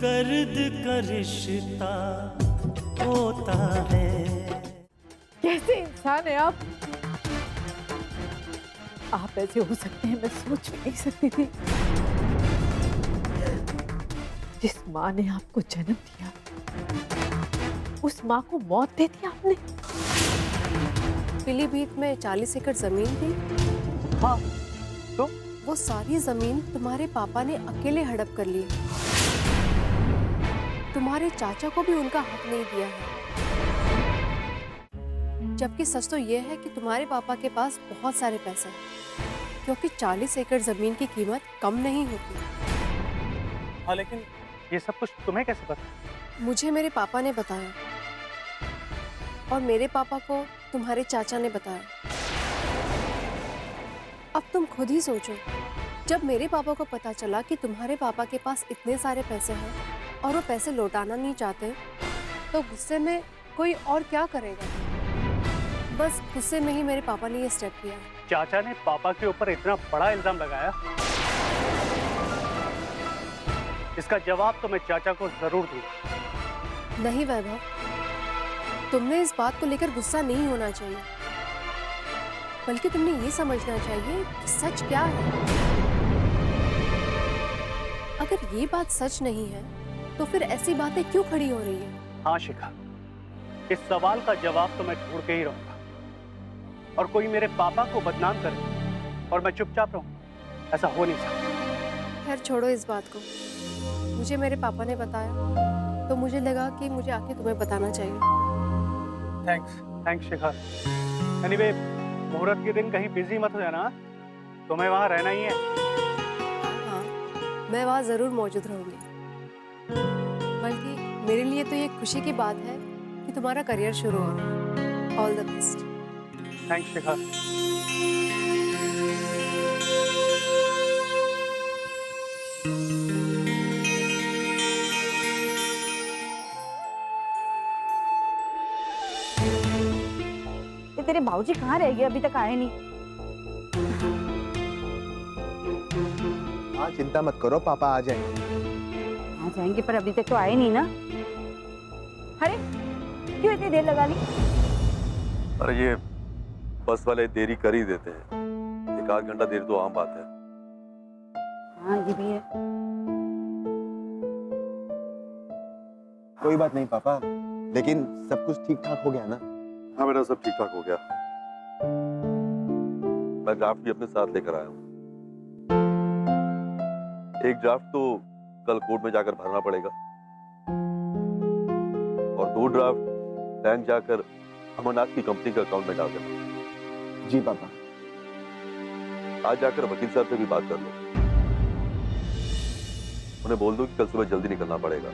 दर्द का रिश्ता होता है। कैसे इंसान है आप ऐसे हो सकते हैं, मैं सोच भी नहीं सकती थी। जिस माँ ने आपको जन्म दिया, उस माँ को मौत दे दी आपने। पीलीभीत में 40 एकड़ जमीन थी। हाँ, तो वो सारी जमीन तुम्हारे पापा ने अकेले हड़प कर ली। तुम्हारे चाचा को भी उनका हक नहीं दिया है। जबकि सच तो ये है कि तुम्हारे पापा के पास बहुत सारे पैसे हैं, क्योंकि 40 एकड़ जमीन की कीमत कम नहीं होती। हाँ, लेकिन ये सब कुछ तुम्हें कैसे पता? मुझे मेरे पापा ने बताया और मेरे पापा को तुम्हारे चाचा ने बताया। अब तुम खुद ही सोचो, जब मेरे पापा को पता चला कि तुम्हारे पापा के पास इतने सारे पैसे हैं और वो पैसे लौटाना नहीं चाहते, तो गुस्से में कोई और क्या करेगा। बस गुस्से में ही मेरे पापा ने ये स्टेप किया। चाचा ने पापा के ऊपर इतना बड़ा इल्जाम लगाया, इसका जवाब तो मैं चाचा को जरूर दूंगा। नहीं वैभव, तुमने इस बात को लेकर गुस्सा नहीं होना चाहिए, बल्कि तुमने ये समझना चाहिए कि सच क्या है। अगर ये बात सच नहीं है तो फिर ऐसी बातें क्यों खड़ी हो रही है? हाँ शिखा, इस सवाल का जवाब तो मैं ढूंढ के ही रहूंगा, और कोई मेरे पापा को बदनाम करे और मैं चुपचाप रहूं, ऐसा हो नहीं सकता। खैर छोड़ो इस बात को। मुझे मेरे पापा ने बताया तो मुझे लगा कि मुझे आके तुम्हें बताना चाहिए। थैंक्स शिखा। एनीवे, मुहूर्त के दिन कहीं बिजी मत हो जाना, तुम्हें वहां रहना ही है। हाँ, मैं वहाँ जरूर मौजूद रहूंगी। बल्कि मेरे लिए तो ये खुशी की बात है कि तुम्हारा करियर शुरू हो रहा है। All the best. थैंक्स शिखा। ये तेरे भाऊजी कहाँ रह गए, अभी तक आए नहीं? हाँ, चिंता मत करो, पापा आ जाएंगे। आ जाएंगे, पर अभी तक तो आए नहीं ना। अरे क्यों इतनी देर लगा ली? अरे ये बस वाले देरी कर ही देते हैं, 1 आध घंटा देर तो आम बात है। हाँ ये भी है। कोई बात नहीं पापा, लेकिन सब कुछ ठीक ठाक हो गया ना? हाँ बेटा, सब ठीक ठाक हो गया। मैं ड्राफ्ट भी अपने साथ लेकर आया हूँ। एक ड्राफ्ट तो कल कोर्ट में जाकर भरना पड़ेगा, और 2 ड्राफ्ट बैंक जाकर अमरनाथ की कंपनी के अकाउंट में डाल देना। जी पापा। आज जाकर वकील साहब से भी बात कर लो, उन्हें बोल दो कि कल सुबह जल्दी निकलना पड़ेगा,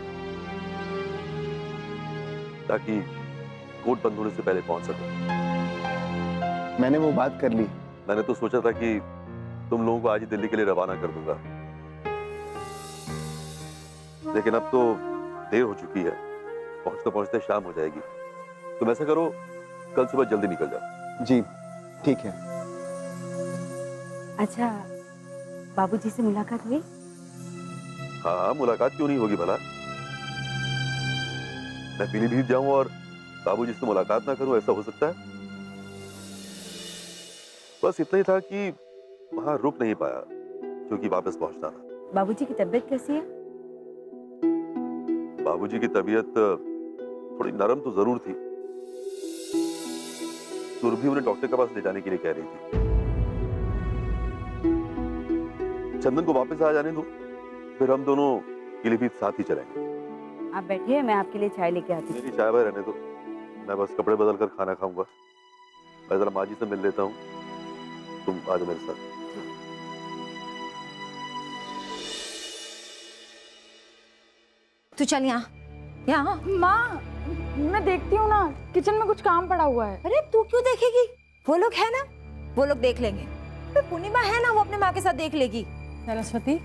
ताकि कोर्ट बंद होने से पहले पहुंच सको। मैंने वो बात कर ली। मैंने तो सोचा था कि तुम लोगों को आज ही दिल्ली के लिए रवाना कर दूंगा, लेकिन अब तो देर हो चुकी है, पहुंचते पहुंचते शाम हो जाएगी। तुम ऐसा करो, कल सुबह जल्दी निकल जाओ। जी ठीक है। अच्छा, बाबूजी से मुलाकात हुई? हाँ, मुलाकात क्यों नहीं होगी भला? मैं पीलीभीत जाऊं और बाबूजी से मुलाकात ना करूं, ऐसा हो सकता है? बस इतना ही था कि वहां रुक नहीं पाया, क्योंकि वापस पहुंचना था। बाबूजी की तबीयत कैसी है? बाबूजी की तबीयत थोड़ी नरम तो जरूर थी। सुरभि उन्हें डॉक्टर के पास ले जाने के लिए कह रही थी। चंदन को वापस आ जाने दो, फिर हम दोनों पीलीभीत साथ ही चलेंगे। आप बैठिए, मैं आपके लिए चाय लेके आती हूँ। मेरी चाय भाई रहने दो, मैं बस कपड़े बदल कर खाना खाऊंगा। मैं जरा माँ जी से मिल लेता हूँ, तुम आ जाओ मेरे साथ। तू चल यहाँ। माँ, मैं देखती हूँ ना, किचन में कुछ काम पड़ा हुआ है। अरे तू क्यों देखेगी? वो लोग है ना, वो लोग देख लेंगे। अरे पूर्णिमा है ना, वो अपने माँ के साथ देख लेगी। सरस्वती,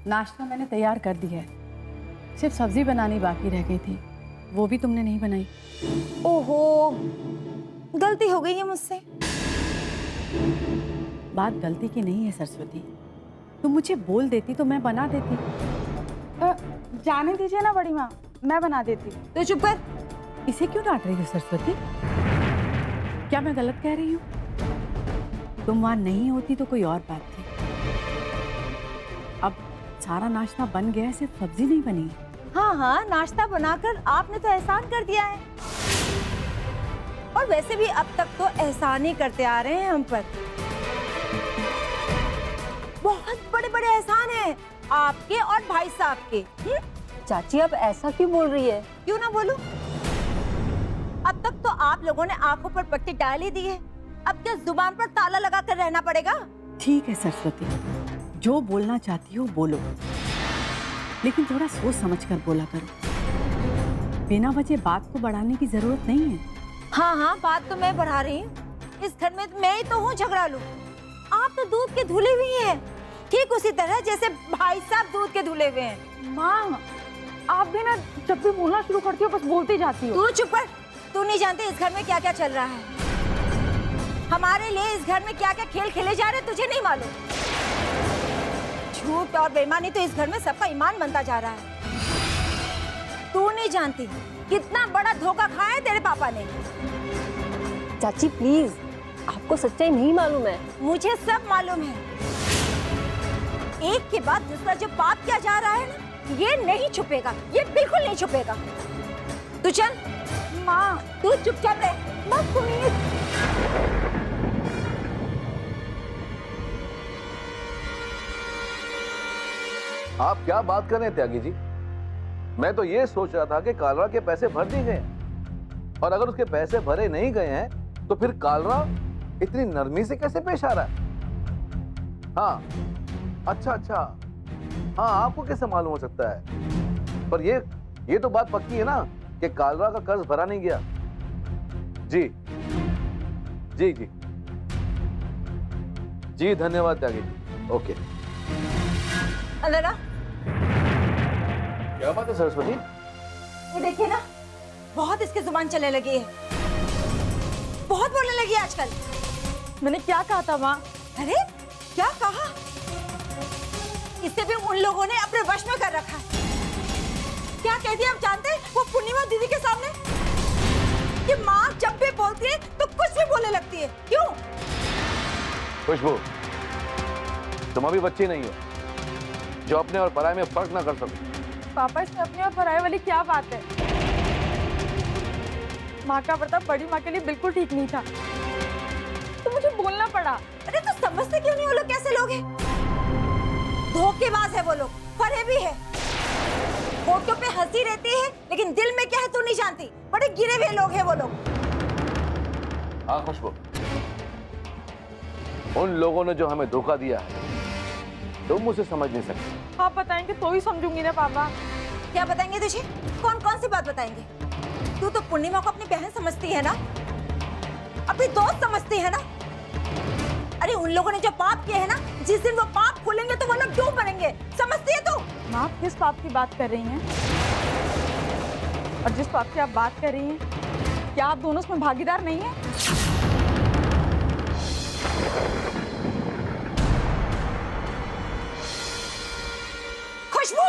नाश्ता मैंने तैयार कर दिया है, सिर्फ सब्जी बनानी बाकी रह गई थी, वो भी तुमने नहीं बनाई। ओहो, गलती हो गई है मुझसे। बात गलती की नहीं है सरस्वती, तुम मुझे बोल देती तो मैं बना देती। जाने दीजिए ना बड़ी माँ, मैं बना देती हूँ। तो चुप कर। इसे क्यों डांट रही हो सरस्वती? क्या मैं गलत कह रही हूँ? तुम वहां नहीं होती तो कोई और बात थी। अब सारा नाश्ता बन गया है, सिर्फ सब्जी नहीं बनी है। हाँ हाँ, नाश्ता बनाकर आपने तो एहसान कर दिया है। और वैसे भी अब तक तो एहसान ही करते आ रहे हैं हम पर। बहुत बड़े बड़े एहसान हैं आपके और भाई साहब के। चाची अब ऐसा क्यों बोल रही है? क्यों ना बोलूं? अब तक तो आप लोगों ने आंखों पर पट्टी डाल ही दी है, अब क्या जुबान पर ताला लगा कर रहना पड़ेगा? ठीक है सरस्वती, जो बोलना चाहती हो बोलो, लेकिन थोड़ा सोच समझ कर बोला करो। बिना वजह बात को बढ़ाने की जरूरत नहीं है। हाँ हाँ, बात तो मैं बढ़ा रही हूँ। इस घर में मैं ही तो हूँ झगड़ालू। आप तो दूध के धुले हुए हैं, ठीक उसी तरह जैसे भाई साहब दूध के धुले हुए हैं। माँ, आप भी ना जब भी बोलना शुरू करती हो बस बोलती जाती हो। तू चुप कर। तू नहीं जानती इस घर में क्या क्या चल रहा है। हमारे लिए इस घर में क्या क्या खेल खेले जा रहे तुझे नहीं मालूम। झूठ और बेईमानी तो इस घर में सबका ईमान बनता जा रहा है। तू नहीं जानती कितना बड़ा धोखा खाया है तेरे पापा ने। चाची प्लीज, आपको सच्चाई नहीं मालूम है। मुझे सब मालूम है। एक के बाद दूसरा जो पाप किया जा रहा है ना, ये नहीं छुपेगा, ये बिल्कुल नहीं छुपेगा। तू चल। माँ, तू चुपचाप रह। माँ प्लीज। आप क्या बात कर रहे हैं त्यागी जी? मैं तो ये सोच रहा था कि कालरा के पैसे भर दिए गए हैं, और अगर उसके पैसे भरे नहीं गए हैं तो फिर कालरा इतनी नरमी से कैसे पेश आ रहा है? हाँ, अच्छा अच्छा, हाँ, आपको कैसे मालूम हो सकता है? पर ये तो बात पक्की है ना कि कालरा का कर्ज भरा नहीं गया। जी जी जी जी, धन्यवाद त्यागी जी। ओके। अंदर आ। क्या बात है सरस्वती? ये देखिए ना, बहुत इसकी जुबान चलने लगी है, बहुत बोलने लगी है आजकल। मैंने क्या कहा था माँ? अरे क्या कहा? इसे भी उन लोगों ने अपने वश में कर रखा है। क्या कहती है आप जानते हैं वो पूर्णिमा दीदी के सामने? कि माँ जब भी बोलती है तो कुछ भी बोलने लगती है। क्यों? खुशबू, तुम अभी बच्ची नहीं हो जो अपने और पराये में फर्क ना कर सको। पापा, इसमें अपनी और पराये वाली क्या बात है? माँ का बर्ताव बड़ी माँ के लिए बिल्कुल ठीक नहीं था, तो मुझे बोलना पड़ा। अरे तो समझते क्यों नहीं वो लोग कैसे लोग हैं? धोखेबाज है वो लोग, फरेबी है। होठों पे हंसी रहती है लेकिन दिल में क्या है तू नहीं जानती। बड़े गिरे हुए लोग हैं वो लोग। हाँ खुशबू, उन लोगों ने जो हमें धोखा दिया है तुम उसे समझ नहीं सकते। आप बताएंगे तो ही समझूंगी ना पापा। क्या बताएंगे तुझे? कौन कौन सी बात बताएंगे? तू तो पूर्णिमा को अपनी बहन समझती है ना, अपनी दोस्त समझती है ना। अरे उन लोगों ने जो पाप किए हैं ना, जिस दिन वो पाप खुलेंगे तो वो लोग क्यों बनेंगे, समझती है तू? माँ, आप किस पाप की बात कर रही हैं? और जिस पाप की आप बात कर रही हैं, क्या आप दोनों उसमें भागीदार नहीं हैं? खुशबू,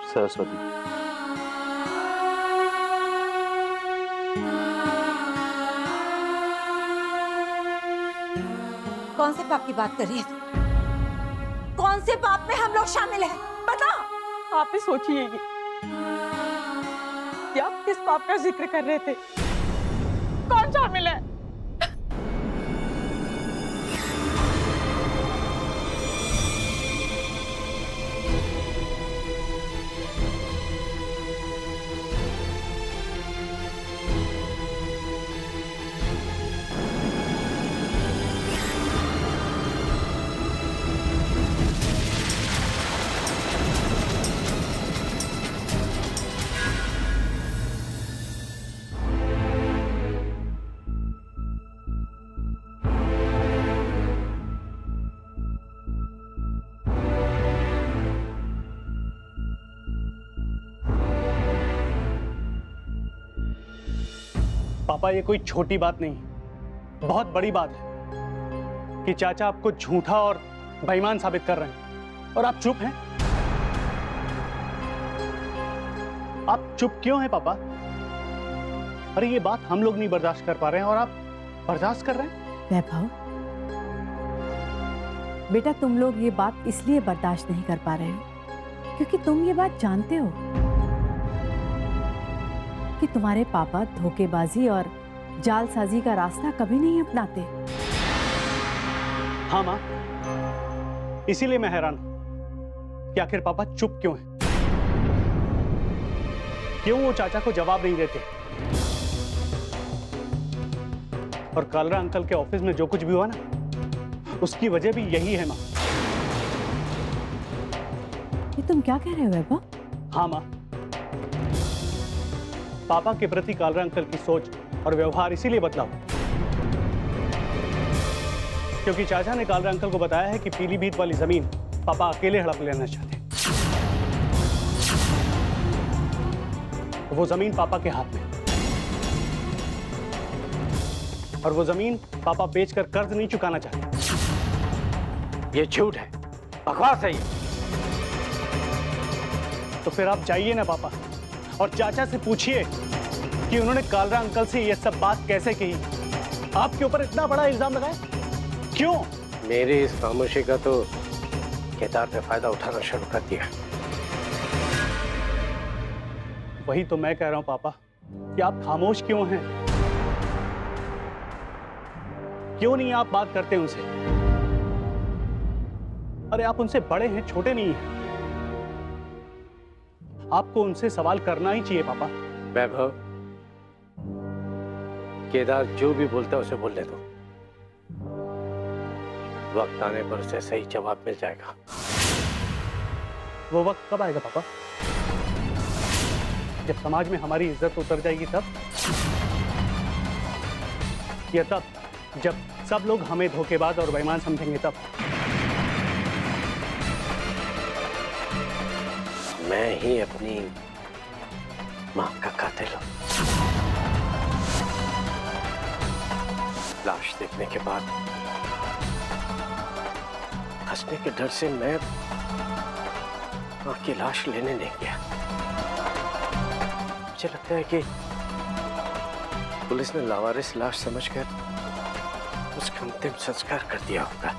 सरस्वती, कौन से पाप की बात कर रही है तू? कौन से पाप में हम लोग शामिल हैं? बता। आप ही सोचिएगी कि आप किस पाप का जिक्र कर रहे थे। कौन शामिल है? पापा ये कोई छोटी बात नहीं, बहुत बड़ी बात है कि चाचा आपको झूठा और बेईमान साबित कर रहे हैं और आप चुप हैं। आप चुप क्यों हैं पापा? अरे ये बात हम लोग नहीं बर्दाश्त कर पा रहे हैं और आप बर्दाश्त कर रहे हैं। वैभव, बेटा तुम लोग ये बात इसलिए बर्दाश्त नहीं कर पा रहे हो क्योंकि तुम ये बात जानते हो कि तुम्हारे पापा धोखेबाजी और जालसाजी का रास्ता कभी नहीं अपनाते। हाँ माँ, इसीलिए मैं हैरान हूं कि आखिर पापा चुप क्यों हैं? क्यों वो चाचा को जवाब नहीं देते? और कालरा अंकल के ऑफिस में जो कुछ भी हुआ ना, उसकी वजह भी यही है माँ। ये तुम क्या कह रहे हो वैभव? हाँ माँ, पापा के प्रति कालरा अंकल की सोच और व्यवहार इसीलिए बदला क्योंकि चाचा ने कालरा अंकल को बताया है कि पीलीभीत वाली जमीन पापा अकेले हड़प लेना चाहते हैं। वो जमीन पापा के हाथ में, और वो जमीन पापा बेचकर कर्ज नहीं चुकाना चाहते। ये झूठ है, बकवास है ये। तो फिर आप जाइए ना पापा और चाचा से पूछिए कि उन्होंने कालरा अंकल से ये सब बात कैसे कही, आपके ऊपर इतना बड़ा इल्जाम लगाया क्यों? मेरी इस खामोशी का तो केदार ने फायदा उठाना शुरू कर दिया। वही तो मैं कह रहा हूं पापा कि आप खामोश क्यों हैं? क्यों नहीं आप बात करते उनसे? अरे आप उनसे बड़े हैं, छोटे नहीं हैं। आपको उनसे सवाल करना ही चाहिए पापा। वैभव, केदार जो भी बोलता है उसे बोलने दो, वक्त आने पर उसे सही जवाब मिल जाएगा। वो वक्त कब आएगा पापा? जब समाज में हमारी इज्जत उतर जाएगी तब? या तब जब सब लोग हमें धोखेबाज और बेईमान समझेंगे तब? मैं ही अपनी मां का कातिल हूं। लाश देखने के बाद हंसने के डर से मैं मां की लाश लेने नहीं गया। मुझे लगता है कि पुलिस ने लावारिस लाश समझकर उसका अंतिम संस्कार कर दिया होगा।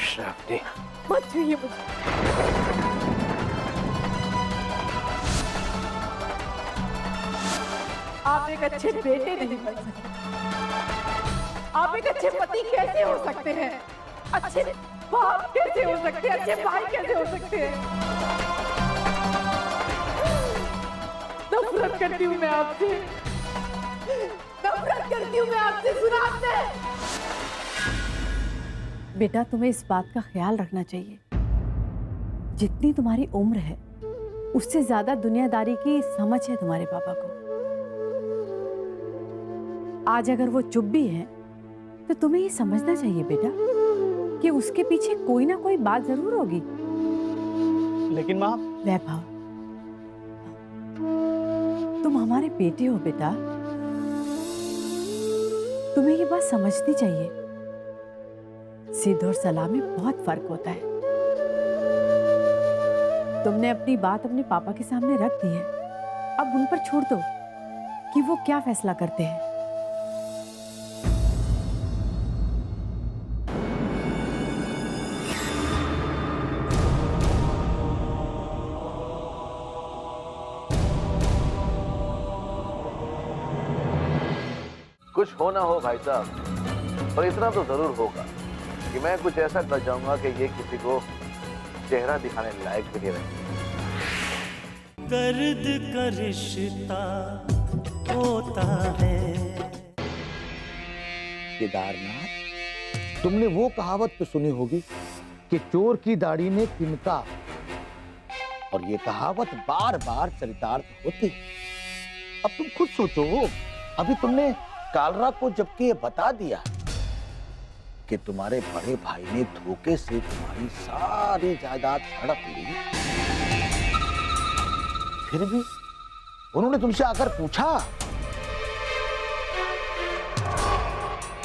श्रावणी, मत छूइए मुझे। आप एक अच्छे बेटे नहीं बन सकते। आप एक अच्छे पति कैसे हो सकते हैं? अच्छे बाप कैसे हो सकते हैं? अच्छे भाई कैसे हो सकते हैं? नफरत करती हूँ मैं आपसे, नफरत करती हूँ मैं आपसे। सुना आपने? बेटा तुम्हें इस बात का ख्याल रखना चाहिए, जितनी तुम्हारी उम्र है उससे ज्यादा दुनियादारी की समझ है तुम्हारे पापा को। आज अगर वो चुप भी है तो तुम्हें ये समझना चाहिए बेटा कि उसके पीछे कोई ना कोई बात जरूर होगी। लेकिन माँ, वैभव, तुम हमारे बेटे हो बेटा, तुम्हें ये बात समझनी चाहिए। सीध और सलाह में बहुत फर्क होता है। तुमने अपनी बात अपने पापा के सामने रख दी है, अब उन पर छोड़ दो कि वो क्या फैसला करते हैं। कुछ हो ना हो भाई साहब, पर इतना तो जरूर होगा कि मैं कुछ ऐसा कर जाऊंगा कि ये किसी को चेहरा दिखाने लायक भी नहीं रहेगा। दर्द का रिश्ता होता है। केदारनाथ, तुमने वो कहावत तो सुनी होगी कि चोर की दाढ़ी में तिनका, और ये कहावत बार बार चरितार्थ होती है। अब तुम खुद सोचो, अभी तुमने कालरा को जबकि ये बता दिया कि तुम्हारे बड़े भाई ने धोखे से तुम्हारी सारी जायदाद हड़प ली, उन्होंने तुमसे आकर पूछा?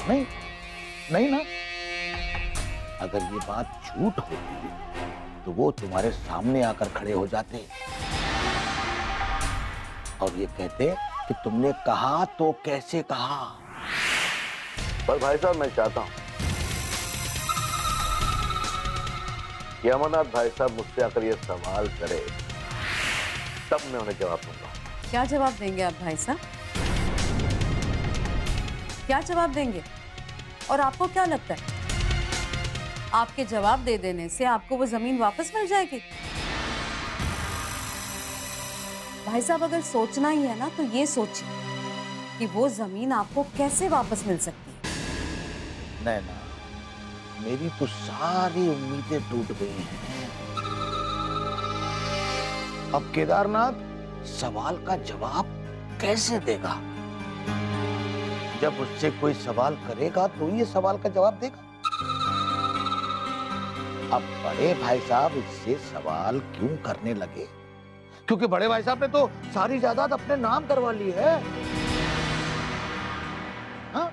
नहीं, नहीं ना। अगर ये बात झूठ होती तो वो तुम्हारे सामने आकर खड़े हो जाते और ये कहते कि तुमने कहा तो कैसे कहा। पर भाई साहब मैं चाहता हूं कि अमरनाथ भाई साहब मुझसे आकर ये सवाल करे, तब मैं उन्हें जवाब दूंगा। क्या जवाब देंगे आप भाई साहब? क्या जवाब देंगे? और आपको क्या लगता है आपके जवाब दे देने से आपको वो जमीन वापस मिल जाएगी? भाई साहब अगर सोचना ही है ना तो ये सोचिए कि वो जमीन आपको कैसे वापस मिल सकती है। नैना, मेरी तो सारी उम्मीदें टूट गई हैं। अब केदारनाथ सवाल का जवाब कैसे देगा? जब उससे कोई सवाल करेगा तो ये सवाल का जवाब देगा। अब बड़े भाई साहब इससे सवाल क्यों करने लगे? क्योंकि बड़े भाई साहब ने तो सारी जायदाद अपने नाम करवा ली है। हाँ?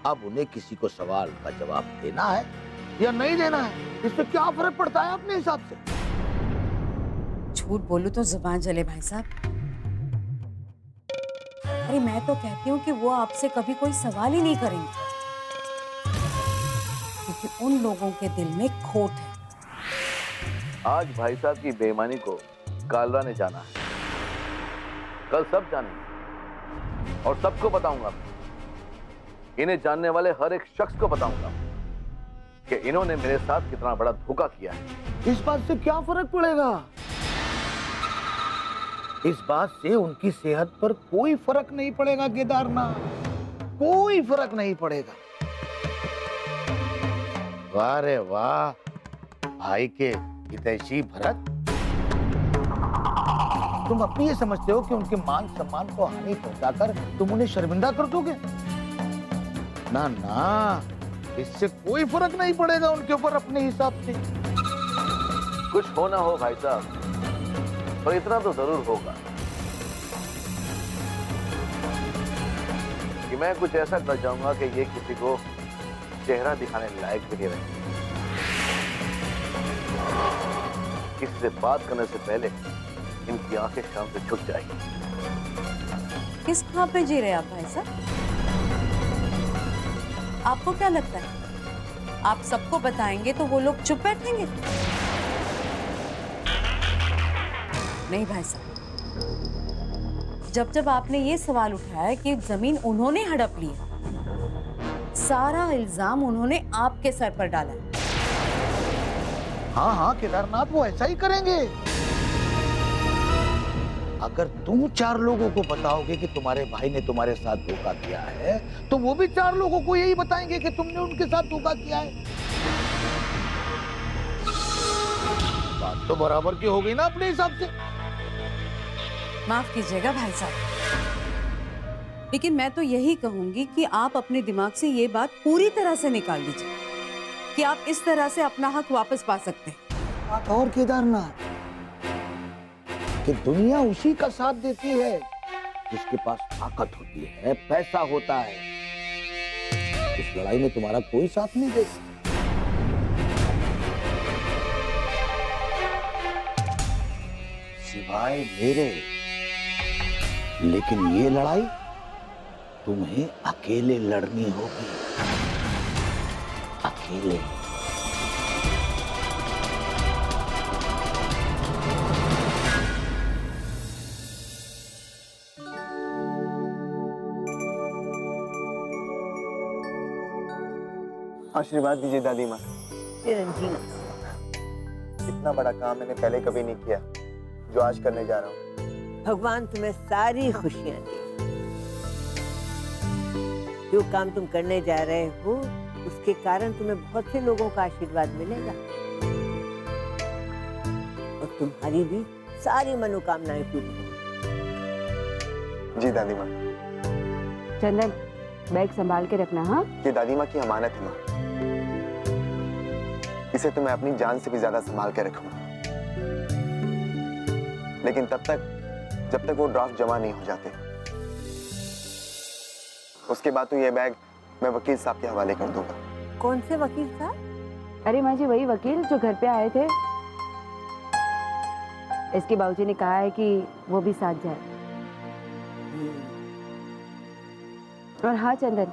अब उन्हें किसी को सवाल का जवाब देना है या नहीं देना है, इससे क्या फर्क पड़ता है अपने हिसाब से? झूठ बोलूं तो जुबान जले भाई साहब। अरे मैं तो कहती हूँ कि वो आपसे कभी कोई सवाल ही नहीं करेंगे, क्योंकि उन लोगों के दिल में खोट है। आज भाई साहब की बेईमानी को कालरा ने जाना है, कल सब जानेंगे और सबको बताऊंगा। इन्हें जानने वाले हर एक शख्स को बताऊंगा कि इन्होंने मेरे साथ कितना बड़ा धोखा किया है। इस बात से क्या फर्क पड़ेगा? इस बात से उनकी सेहत पर कोई फर्क नहीं पड़ेगा केदारनाथ, कोई फर्क नहीं पड़ेगा। वाह रे वाह, भाई के हितैषी भरत, तुम अपनी ये समझते हो कि उनके मान सम्मान को हानि पहुंचाकर तुम उन्हें शर्मिंदा कर दोगे? ना ना, इससे कोई फर्क नहीं पड़ेगा उनके ऊपर अपने हिसाब से। कुछ हो ना हो भाई साहब, पर इतना तो जरूर होगा कि मैं कुछ ऐसा कर जाऊंगा कि ये किसी को चेहरा दिखाने लायक भी नहीं रहेंगे। किसी से बात करने से पहले इनकी आंखें शाम से छुप जाएगी। किस खां पे जी रहे आप भाई साहब? आपको क्या लगता है आप सबको बताएंगे तो वो लोग चुप बैठेंगे? नहीं भाई साहब, जब जब आपने ये सवाल उठाया कि जमीन उन्होंने हड़प ली है, सारा इल्जाम उन्होंने आपके सर पर डाला है। हाँ हाँ केदारनाथ, वो ऐसा ही करेंगे। अगर तुम 4 लोगों को बताओगे कि तुम्हारे भाई ने तुम्हारे साथ धोखा किया है, तो वो भी 4 लोगों को यही बताएंगे कि तुमने उनके साथ धोखा किया है। बात तो बराबर की हो गई ना अपने हिसाब से। माफ कीजिएगा भाई साहब, लेकिन मैं तो यही कहूंगी कि आप अपने दिमाग से ये बात पूरी तरह से निकाल दीजिए कि आप इस तरह से अपना हक वापस पा सकते हैं। बात और केदारनाथ, कि दुनिया उसी का साथ देती है जिसके पास ताकत होती है, पैसा होता है। इस लड़ाई में तुम्हारा कोई साथ नहीं देगा। सिवाय मेरे, लेकिन ये लड़ाई तुम्हें अकेले लड़नी होगी, अकेले। आशीर्वाद दीजिए दादी माँ। चिरंजीवी। इतना बड़ा काम मैंने पहले कभी नहीं किया जो आज करने जा रहा हूँ। भगवान तुम्हें सारी खुशियां दे। जो काम तुम करने जा रहे हो उसके कारण तुम्हें बहुत से लोगों का आशीर्वाद मिलेगा और तुम्हारी भी सारी मनोकामनाएं पूरी होंगी। जी दादी माँ। चंदन, बैग संभाल के रखना। हाँ, ये दादी माँ की अमानत है माँ, इसे तो मैं अपनी जान से भी ज्यादा संभाल के रखूंगा। लेकिन तब तक जब तक वो ड्राफ्ट जमा नहीं हो जाते। उसके बाद तो ये बैग मैं वकील साहब के हवाले कर दूंगा। कौन से वकील साहब? अरे माँ जी, वही वकील जो घर पे आए थे। इसके बाबूजी ने कहा है कि वो भी साथ जाए। और हाँ चंदन,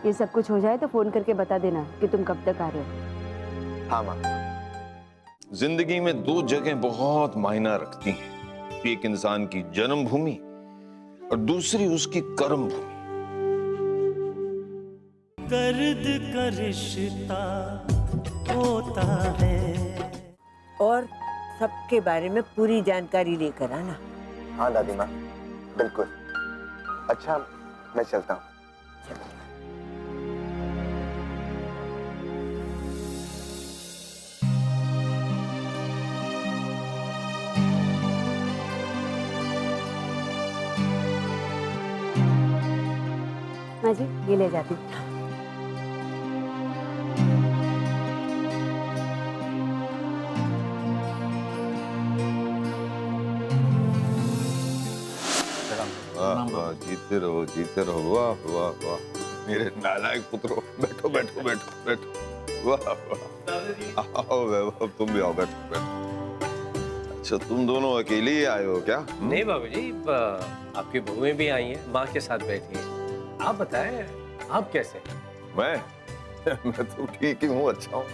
ये सब कुछ हो जाए तो फोन करके बता देना कि तुम कब तक आ रहे हो। हाँ माँ। जिंदगी में दो जगह बहुत मायना रखती हैं, एक इंसान की जन्मभूमि और दूसरी उसकी कर्म भूमि। दर्द का रिश्ता होता है। और सबके बारे में पूरी जानकारी लेकर आना। हाँ दादी माँ, बिल्कुल। अच्छा, मैं चलता हूँ। माँ जी, ये ले जाती हूँ। जीते रहो, जीते रहो। वाह वाह वाह, मेरे नालायक पुत्रों। बैठो बैठो बैठो बैठो। वाह वाह, आओ वैभव, तुम भी आओ, बैठो बैठो। अच्छा, तुम दोनों अकेले ही आए हो क्या? नहीं बाबूजी, आपकी बहुएं भी आई हैं, माँ के साथ बैठी हैं। आप बताएं, आप कैसे? मैं तो ठीक ही हूँ, अच्छा हूँ।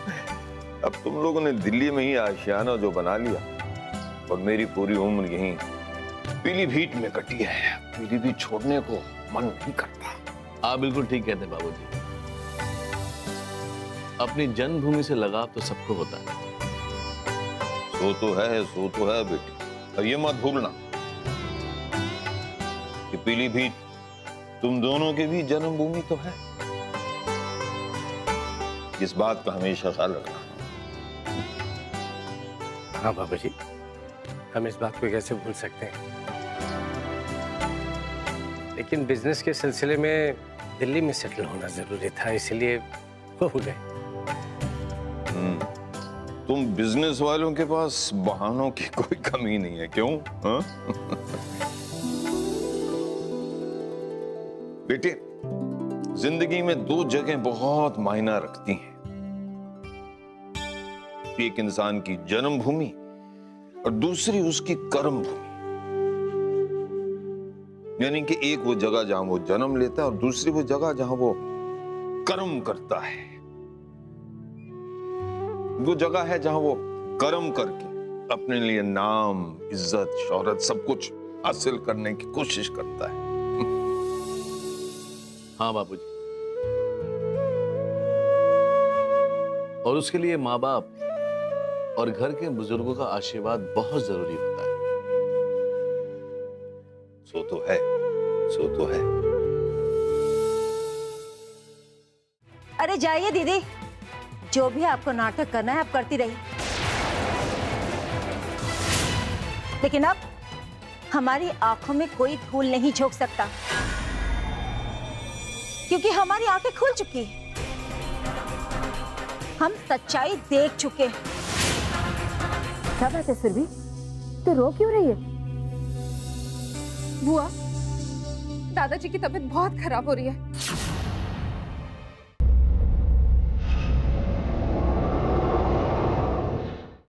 अब तुम लोगों ने दिल्ली में ही आशियाना जो बना लिया, और मेरी पूरी उम्र यहीं पीलीभीत में कटी है। पीलीभीत छोड़ने को मन नहीं करता। आप बिल्कुल ठीक कहते हैं बाबूजी। अपनी जन्मभूमि से लगाव तो सबको होता है। सो तो है बेटी, और ये मत भूलना कि पीलीभीत तुम दोनों के भी जन्मभूमि तो है। इस बात का हमेशा ख्याल रखना। हाँ बाबूजी, हम इस बात को कैसे भूल सकते हैं। लेकिन बिजनेस के सिलसिले में दिल्ली में सेटल होना जरूरी था, इसलिए हो गए। तुम बिजनेस वालों के पास बहानों की कोई कमी नहीं है, क्यों? हाँ? बेटे, जिंदगी में दो जगह बहुत मायना रखती हैं, एक इंसान की जन्मभूमि और दूसरी उसकी कर्म भूमि। यानी कि एक वो जगह जहां वो जन्म लेता है और दूसरी वो जगह जहां वो कर्म करता है। वो जगह है जहां वो कर्म करके अपने लिए नाम, इज्जत, शोहरत सब कुछ हासिल करने की कोशिश करता है। हाँ बाबूजी, और उसके लिए माँ बाप और घर के बुजुर्गों का आशीर्वाद बहुत जरूरी होता है। सो तो है, सो तो है। अरे जाइए दीदी, जो भी आपको नाटक करना है आप करती रहिए, लेकिन अब हमारी आंखों में कोई धूल नहीं झोंक सकता, क्योंकि हमारी आंखें खुल चुकी हैं। हम सच्चाई देख चुके हैं। क्या बात है सुरभि, तो रो क्यों रही है? बुआ, दादाजी की तबीयत बहुत खराब हो रही है।